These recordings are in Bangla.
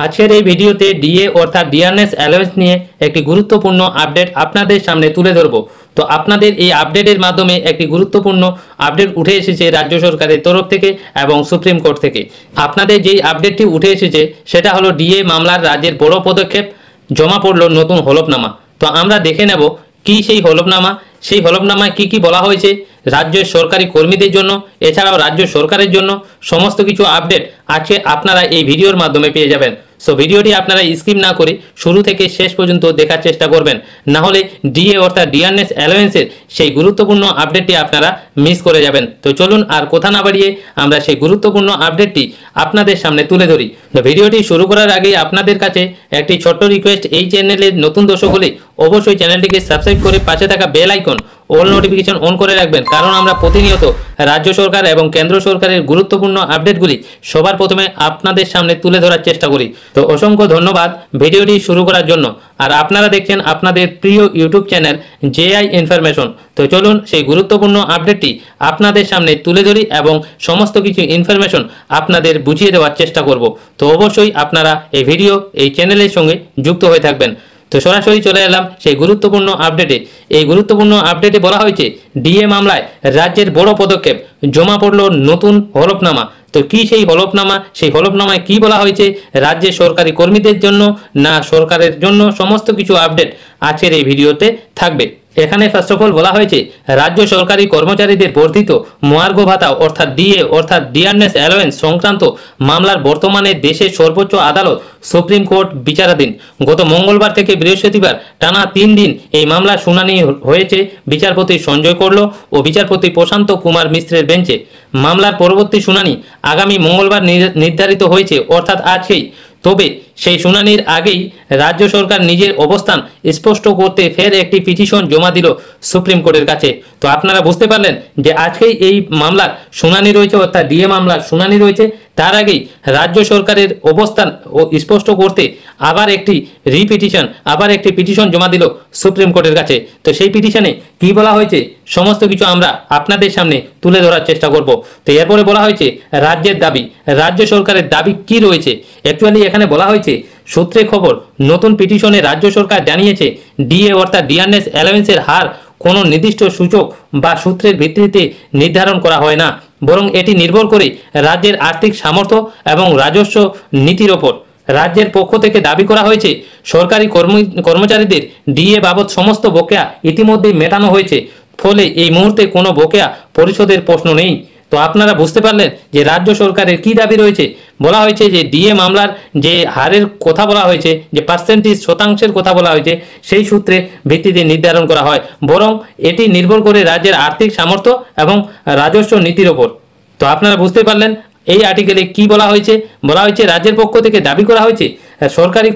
আজকের এই ভিডিওতে ডিএ অর্থাৎ ডিয়ারনেস অ্যালাউন্স নিয়ে একটি গুরুত্বপূর্ণ আপডেট আপনাদের সামনে তুলে ধরব। তো আপনাদের এই আপডেটের মাধ্যমে একটি গুরুত্বপূর্ণ আপডেট উঠে এসেছে রাজ্য সরকারের তরফ থেকে এবং সুপ্রিম কোর্ট থেকে। আপনাদের যেই আপডেটটি উঠে এসেছে সেটা হলো ডিএ মামলার রাজ্যের বড় পদক্ষেপ, জমা পড়ল নতুন হলফনামা। তো আমরা দেখে নেব কি সেই হলফনামা, সেই হলফনামায় কি কি বলা হয়েছে রাজ্যের সরকারি কর্মীদের জন্য, এছাড়াও রাজ্য সরকারের জন্য সমস্ত কিছু আপডেট আজকে আপনারা এই ভিডিওর মাধ্যমে পেয়ে যাবেন। সো ভিডিওটি আপনারা স্কিপ না করে শুরু থেকে শেষ পর্যন্ত দেখার চেষ্টা করবেন, না হলে ডিএ অর্থাৎ ডিয়ারনেস অ্যালাউন্সের সেই গুরুত্বপূর্ণ আপডেটটি আপনারা মিস করে যাবেন। তো চলুন আর কথা না বাড়িয়ে আমরা সেই গুরুত্বপূর্ণ আপডেটটি আপনাদের সামনে তুলে ধরি। তো ভিডিওটি শুরু করার আগে আপনাদের কাছে একটি ছোট্ট রিকোয়েস্ট, এই চ্যানেলের নতুন দর্শক হলে অবশ্যই চ্যানেলটিকে সাবস্ক্রাইব করে পাশে থাকা bell icon all notification on করে রাখবেন, কারণ আমরা প্রতিনিয়ত রাজ্য সরকার এবং কেন্দ্র সরকারের গুরুত্বপূর্ণ আপডেটগুলি সবার প্রথমে আপনাদের সামনে তুলে ধরার চেষ্টা করি। তো অসংখ্য ধন্যবাদ ভিডিওটি শুরু করার জন্য। আর আপনারা দেখছেন আপনাদের প্রিয় ইউটিউব চ্যানেল জেআই ইনফরমেশন। তো চলুন সেই গুরুত্বপূর্ণ আপডেটটি আপনাদের সামনে তুলে ধরি এবং সমস্ত কিছু ইনফরমেশন আপনাদের বুঝিয়ে দেওয়ার চেষ্টা করব। তো অবশ্যই আপনারা এই ভিডিও এই চ্যানেলের সঙ্গে যুক্ত হয়ে থাকবেন। তো সরাসরি চলে এলাম সেই গুরুত্বপূর্ণ আপডেটে। এই গুরুত্বপূর্ণ আপডেটে বলা হয়েছে ডিএ মামলায় রাজ্যের বড় পদক্ষেপ, জমা পড়ল নতুন হলফনামা। তো কি সেই হলফনামা, সেই হলফনামায় কি বলা হয়েছে রাজ্যের সরকারি কর্মীদের জন্য না সরকারের জন্য, সমস্ত কিছু আপডেট আজকের এই ভিডিওতে থাকবে। এখানে ফার্স্ট অফ অল বলা হয়েছে রাজ্য সরকারি কর্মচারীদের বর্ধিত মহার্ঘ ভাতা অর্থাৎ ডিএ অর্থাৎ ডিয়ারনেস অ্যালাউন্স সংক্রান্ত মামলার বর্তমানে দেশের সর্বোচ্চ আদালত সুপ্রিম কোর্ট বিচারাধীন। গত মঙ্গলবার থেকে বৃহস্পতিবার টানা 3 দিন এই মামলার শুনানি হয়েছে বিচারপতি সঞ্জয় করল ও বিচারপতি প্রশান্ত কুমার মিশ্রের বেঞ্চে। মামলার পরবর্তী শুনানি আগামী মঙ্গলবার নির্ধারিত হয়েছে, অর্থাৎ আজকেই। তবে সেই শুনানির আগেই রাজ্য সরকার নিজের অবস্থান স্পষ্ট করতে ফের একটি পিটিশন জমা দিল সুপ্রিম কোর্টের কাছে। তো আপনারা বুঝতে পারলেন যে আজকেই এই মামলার শুনানি রয়েছে, অর্থাৎ ডিএ মামলার শুনানি রয়েছে। তার আগেই রাজ্য সরকারের অবস্থান ও স্পষ্ট করতে আবার একটি পিটিশন জমা দিল সুপ্রিম কোর্টের কাছে। তো সেই পিটিশনে কি বলা হয়েছে সমস্ত কিছু আমরা আপনাদের সামনে তুলে ধরার চেষ্টা করব। তো এরপরে বলা হয়েছে রাজ্যের দাবি, রাজ্য সরকারের দাবি কি রয়েছে। অ্যাকচুয়ালি এখানে বলা হয়েছে সূত্রে খবর, নতুন পিটিশনে রাজ্য সরকার জানিয়েছে ডিএ অর্থাৎ ডিয়ারনেস অ্যালাউন্সের হার কোনো নির্দিষ্ট সূচক বা সূত্রের ভিত্তিতে নির্ধারণ করা হয় না, বরং এটি নির্ভর করে রাজ্যের আর্থিক সামর্থ্য এবং রাজস্ব নীতির ওপর। রাজ্যের পক্ষ থেকে দাবি করা হয়েছে সরকারি কর্মচারীদের ডিএ বাবদ সমস্ত বকেয়া ইতিমধ্যেই মেটানো হয়েছে, ফলে এই মুহূর্তে কোনো বকেয়া পরিশোধের প্রশ্ন নেই। তো আপনারা বুঝতে পারলেন যে রাজ্য সরকারের কি দাবি রয়েছে। বলা হয়েছে যে ডিএ মামলার যে হারের কথা বলা হয়েছে, যে পার্সেন্টেজ শতাংশের কথা বলা হয়েছে, সেই সূত্রে ভিত্তিতে নির্ধারণ করা হয়, বরং এটি নির্ভর করে রাজ্যের আর্থিক সামর্থ্য এবং রাজস্ব নীতির ওপর। তো আপনারা বুঝতে পারলেন এই আর্টিকেলে কি বলা হয়েছে। বলা হয়েছে রাজ্যের পক্ষ থেকে দাবি করা হয়েছে সরকারি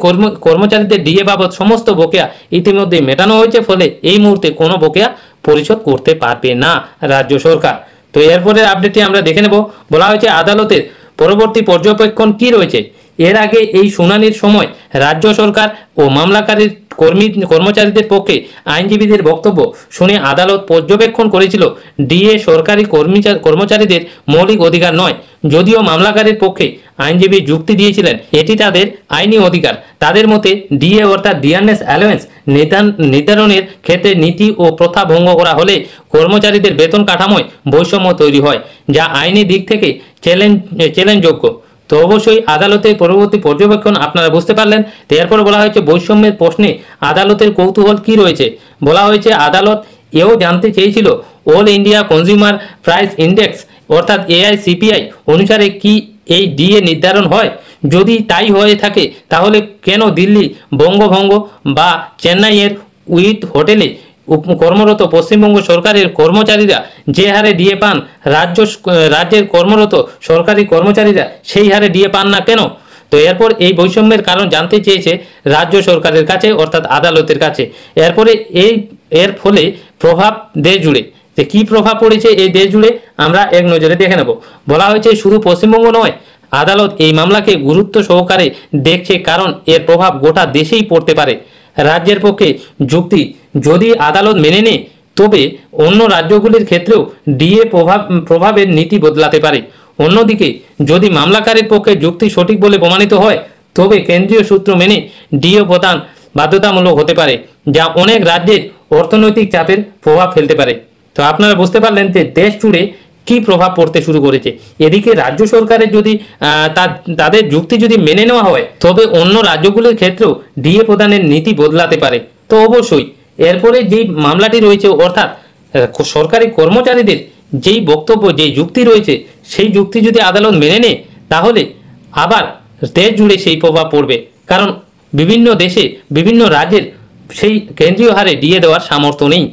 কর্মচারীদের ডিএ বাবদ সমস্ত বকেয়া ইতিমধ্যে মেটানো হয়েছে, ফলে এই মুহূর্তে কোনো বকেয়া পরিশোধ করতে পারবে না রাজ্য সরকার। তো এরপরের আপডেটটি আমরা দেখে নেব। বলা হয়েছে আদালতের পরবর্তী পর্যবেক্ষণ কি রয়েছে। এর আগে এই শুনানির সময় রাজ্য সরকার ও মামলাকারীর কর্মচারীদের পক্ষে আইনজীবীদের বক্তব্য শুনে আদালত পর্যবেক্ষণ করেছিল ডিএ সরকারি কর্মচারীদের মৌলিক অধিকার নয়, যদিও মামলাকারীর পক্ষে আইনজীবী যুক্তি দিয়েছিলেন এটি তাদের আইনি অধিকার। তাদের মতে ডিএ অর্থাৎ ডিয়ারনেস অ্যালাউন্স নির্ধারণের ক্ষেত্রে নীতি ও প্রথা ভঙ্গ করা হলে কর্মচারীদের বেতন কাঠামোয় বৈষম্য তৈরি হয়, যা আইনি দিক থেকে চ্যালেঞ্জযোগ্য। তো অবশ্যই আদালতের পরবর্তী পর্যবেক্ষণ আপনারা বুঝতে পারলেন। তো এরপর বলা হয়েছে বৈষম্যের প্রশ্নে আদালতের কৌতূহল কি রয়েছে। বলা হয়েছে আদালত এও জানতে চেয়েছিল all India consumer price index অর্থাৎ AICPI অনুসারে কি এই ডিএ নির্ধারণ হয়। যদি তাই হয়ে থাকে তাহলে কেন দিল্লি, বঙ্গভঙ্গ বা চেন্নাইয়ের উইথ হোটেলে কর্মরত পশ্চিমবঙ্গ সরকারের কর্মচারীরা যে হারে ডিএ পান রাজ্যের কর্মরত সরকারি কর্মচারীরা সেই হারে ডিএ পান না কেন। তো এরপর এই বৈষম্যের কারণ জানতে চেয়েছে রাজ্য সরকারের কাছে, অর্থাৎ আদালতের কাছে। এরপরে এর ফলে প্রভাব দেশ জুড়ে, যে কি প্রভাব পড়েছে এই দেশ জুড়ে আমরা এক নজরে দেখে নেব। বলা হয়েছে শুধু পশ্চিমবঙ্গ নয়, আদালত এই মামলাকে গুরুত্ব সহকারে দেখছে, কারণ এর প্রভাব গোটা দেশেই পড়তে পারে। রাজ্যের পক্ষে যুক্তি, যদি আদালত মেনে নেয় তবে অন্য রাজ্যগুলির ক্ষেত্রেও ডিএ প্রভাবের নীতি বদলাতে পারে। অন্যদিকে যদি মামলাকারীর পক্ষে যুক্তি সঠিক বলে প্রমাণিত হয় তবে কেন্দ্রীয় সূত্র মেনে ডিএ প্রদান বাধ্যতামূলক হতে পারে, যা অনেক রাজ্যের অর্থনৈতিক চাপের প্রভাব ফেলতে পারে। তো আপনারা বুঝতে পারলেন যে দেশ জুড়ে কি প্রভাব পড়তে শুরু করেছে। এদিকে রাজ্য সরকারের যদি তাদের যুক্তি যদি মেনে নেওয়া হয়, তবে অন্য রাজ্যগুলোর ক্ষেত্রেও ডিএ প্রদানের নীতি বদলাতে পারে। তো অবশ্যই এরপরে যেই মামলাটি রয়েছে, অর্থাৎ সরকারি কর্মচারীদের যেই বক্তব্য, যেই যুক্তি রয়েছে, সেই যুক্তি যদি আদালত মেনে নেয়, তাহলে আবার দেশ জুড়ে সেই প্রভাব পড়বে। কারণ বিভিন্ন দেশে বিভিন্ন রাজ্যের সেই কেন্দ্রীয় হারে ডিএ দেওয়ার সামর্থ্য নেই।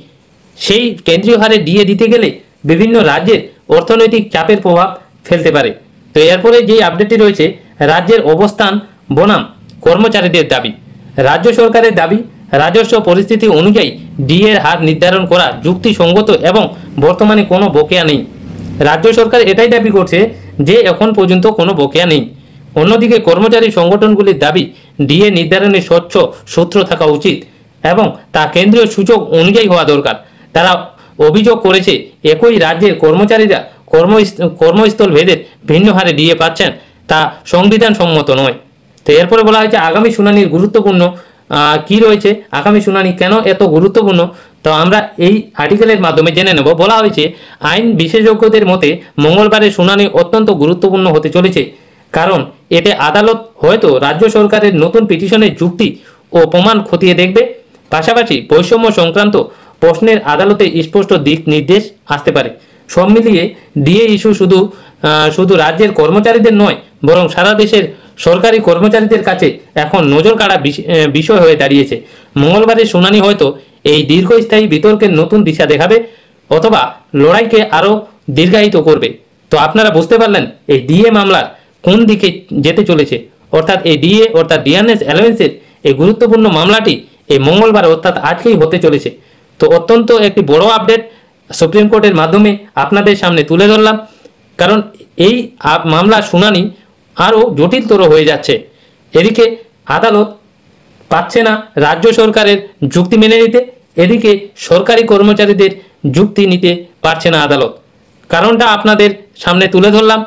সেই কেন্দ্রীয় হারে ডিএ দিতে গেলে বিভিন্ন রাজ্যের অর্থনৈতিক চাপের প্রভাব ফেলতে পারে। তো এরপরে যেই আপডেটটি রয়েছে, রাজ্যের অবস্থান বনাম কর্মচারীদের দাবি। রাজ্য সরকারের দাবি, রাজস্ব পরিস্থিতি অনুযায়ী ডিএর হার নির্ধারণ করা যুক্তিসঙ্গত এবং বর্তমানে কোনো বকেয়া নেই। রাজ্য সরকার এটাই দাবি করছে যে এখন পর্যন্ত কোনো বকেয়া নেই। অন্যদিকে কর্মচারী সংগঠনগুলির দাবি, ডিএ নির্ধারণে স্বচ্ছ সূত্র থাকা উচিত এবং তা কেন্দ্রীয় সূচক অনুযায়ী হওয়া দরকার। তারা অভিযোগ করেছে একই রাজ্যের কর্মচারীরা কর্মস্থল ভেদে ভিন্ন হারে ডিএ পাচ্ছেন, তা সংবিধান সম্মত নয়। তো এরপরে বলা হয়েছে আগামী শুনানির গুরুত্বপূর্ণ কি রয়েছে, আগামী শুনানি কেন এত গুরুত্বপূর্ণ, তো আমরা এই আর্টিকেলের মাধ্যমে জেনে নেব। বলা হয়েছে আইন বিশেষজ্ঞদের মতে মঙ্গলবারের শুনানি অত্যন্ত গুরুত্বপূর্ণ হতে চলেছে, কারণ এতে আদালত হয়তো রাজ্য সরকারের নতুন পিটিশনের যুক্তি ও প্রমাণ খতিয়ে দেখবে। পাশাপাশি বৈষম্য সংক্রান্ত প্রশ্নের আদালতে স্পষ্ট দিক নির্দেশ আসতে পারে। সব মিলিয়ে ডিএ ইস্যু শুধু রাজ্যের কর্মচারীদের নয়, বরং সারা দেশের সরকারি কর্মচারীদের কাছে এখন নজর কাড়া বিষয় হয়ে দাঁড়িয়েছে। মঙ্গলবারের শুনানি হয়তো এই দীর্ঘস্থায়ী বিতর্কের নতুন দিশা দেখাবে অথবা লড়াইকে আরও দীর্ঘায়িত করবে। তো আপনারা বুঝতে পারলেন এই ডিএ মামলার কোন দিকে যেতে চলেছে, অর্থাৎ এই ডিএ অর্থাৎ ডিআরএস অ্যালাউন্সের এই গুরুত্বপূর্ণ মামলাটি এই মঙ্গলবার অর্থাৎ আজকেই হতে চলেছে। তো অত্যন্ত একটি বড় আপডেট সুপ্রিম কোর্টের মাধ্যমে আপনাদের সামনে তুলে ধরলাম, কারণ এই মামলার শুনানি আরও জটিলতর হয়ে যাচ্ছে। এদিকে আদালত পাচ্ছে না রাজ্য সরকারের যুক্তি মেনে নিতে, এদিকে সরকারি কর্মচারীদের যুক্তি নিতে পারছে না আদালত। কারণটা আপনাদের সামনে তুলে ধরলাম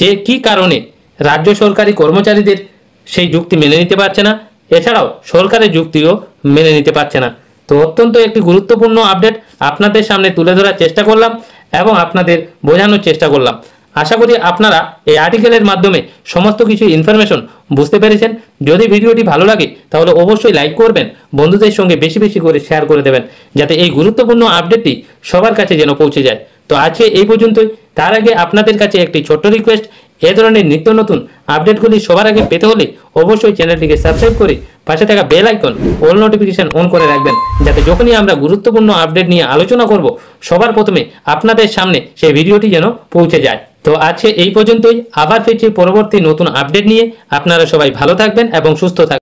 যে কি কারণে রাজ্য সরকারি কর্মচারীদের সেই যুক্তি মেনে নিতে পারছে না, এছাড়াও সরকারের যুক্তিও মেনে নিতে পারছে না। তো অত্যন্ত একটি গুরুত্বপূর্ণ আপডেট আপনাদের সামনে তুলে ধরার চেষ্টা করলাম এবং আপনাদের বোঝানোর চেষ্টা করলাম। আশা করি আপনারা এই আর্টিকেলের মাধ্যমে সমস্ত কিছু ইনফরমেশন বুঝতে পেরেছেন। যদি ভিডিওটি ভালো লাগে তাহলে অবশ্যই লাইক করবেন, বন্ধুদের সঙ্গে বেশি বেশি করে শেয়ার করে দেবেন, যাতে এই গুরুত্বপূর্ণ আপডেটটি সবার কাছে যেন পৌঁছে যায়। তো আজকে এই পর্যন্তই। তার আগে আপনাদের কাছে একটি ছোট্ট রিকোয়েস্ট, এ ধরনের নিত্য নতুন আপডেটগুলি সবার আগে পেতে হলে অবশ্যই চ্যানেলটিকে সাবস্ক্রাইব করে পাশে থাকা bell icon all notification on করে রাখবেন, যাতে যখনই আমরা গুরুত্বপূর্ণ আপডেট নিয়ে আলোচনা করব সবার প্রথমে আপনাদের সামনে সেই ভিডিওটি যেন পৌঁছে যায়। তো আজকে এই পর্যন্তই, আবার ফিরছি পরবর্তী নতুন আপডেট নিয়ে। আপনারা সবাই ভালো থাকবেন এবং সুস্থ থাকবেন।